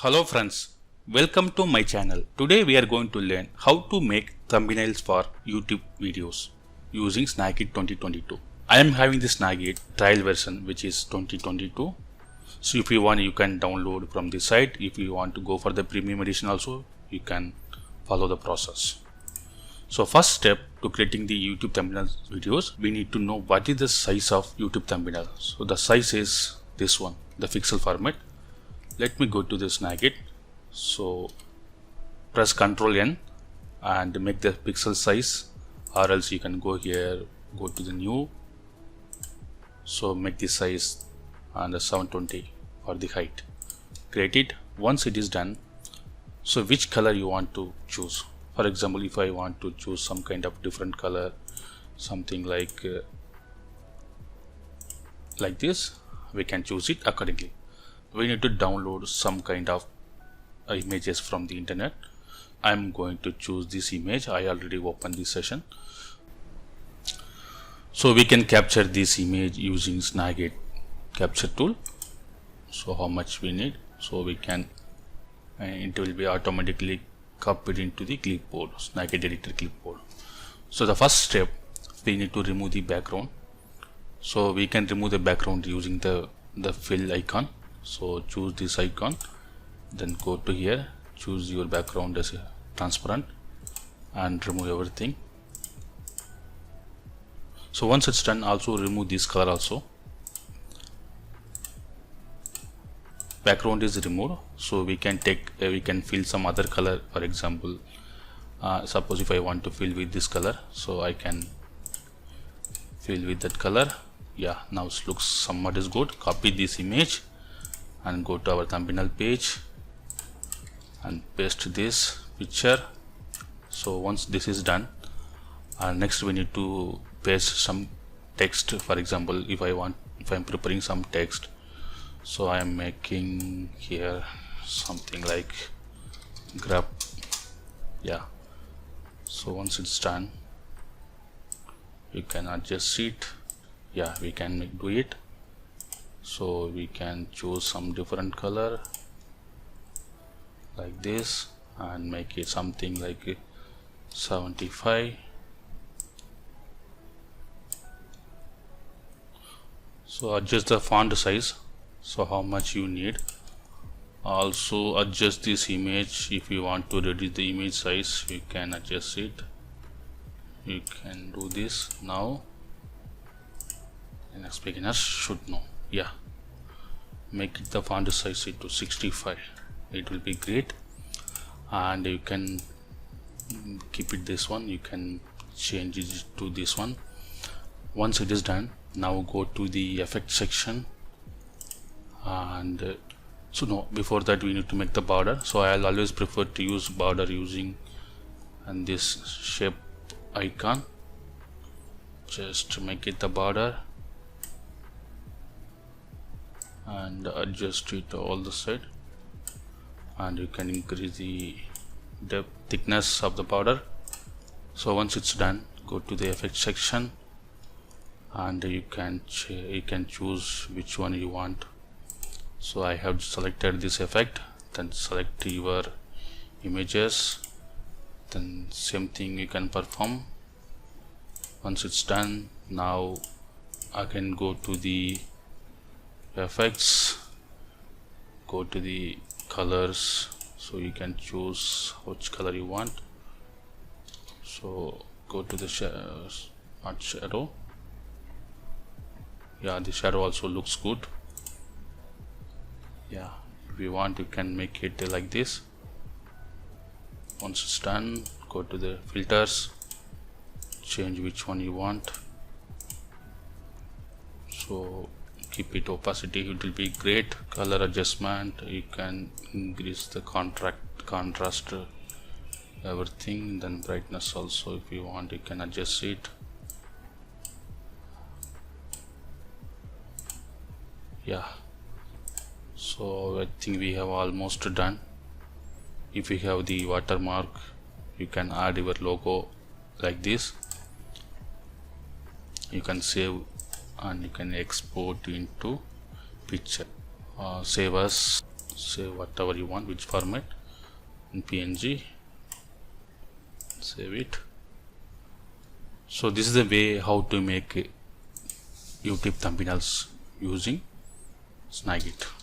Hello friends, welcome to my channel. Today we are going to learn how to make thumbnails for YouTube videos using Snagit 2022. I am having the Snagit trial version which is 2022. So if you want you can download from the site. If you want to go for the premium edition also you can follow the process. So first step to creating the YouTube thumbnail videos, we need to know what is the size of YouTube thumbnail. So the size is this one, the pixel format. Let me go to the Snagit. So press Ctrl N and make the pixel size, or else you can go here, go to the new. So make the size and 720 for the height. Create it. Once it is done, so which color you want to choose. For example, if I want to choose some kind of different color, something like this, we can choose it accordingly. We need to download some kind of images from the internet. I'm going to choose this image. I already opened this session. So we can capture this image using Snagit capture tool. So how much we need? So we can, it will be automatically copied into the clipboard, Snagit editor clipboard. So the first step, we need to remove the background. So we can remove the background using the fill icon. So choose this icon, then go to here, choose your background as a transparent and remove everything. So once it's done, also remove this color also. Background is removed, so we can take we can fill some other color. For example, suppose if I want to fill with this color, so I can fill with that color. Yeah, now it looks somewhat is good. Copy this image and go to our thumbnail page and paste this picture. So once this is done, next we need to paste some text. For example, if I'm preparing some text, so I am making here something like grab. Yeah, so once it's done, you can adjust it. Yeah, we can do it. So we can choose some different color like this and make it something like 75. So adjust the font size, so how much you need. Also adjust this image. If you want to reduce the image size, you can adjust it. You can do this now. Next beginners should know. Yeah, make it the font size to 65. It will be great. And you can keep it this one, you can change it to this one. Once it is done, now go to the effect section and so no, before that we need to make the border. So I'll always prefer to use border using and this shape icon. Just make it the border and adjust it all the side, and you can increase the depth thickness of the border. So once it's done, go to the effect section and you can choose which one you want. So I have selected this effect, then select your images, then same thing you can perform. Once it's done, now I can go to the effects, go to the colors, so you can choose which color you want. So go to the shadow. Yeah, the shadow also looks good. Yeah, if you want you can make it like this. Once it's done, go to the filters, change which one you want. So keep it opacity, it will be great. Color adjustment, you can increase the contrast, everything. Then brightness also, if you want you can adjust it. Yeah, so I think we have almost done. If you have the watermark, you can add your logo like this. You can save and you can export into picture. Save as. save whatever you want, which format, in PNG, save it. So this is the way how to make YouTube thumbnails using Snagit.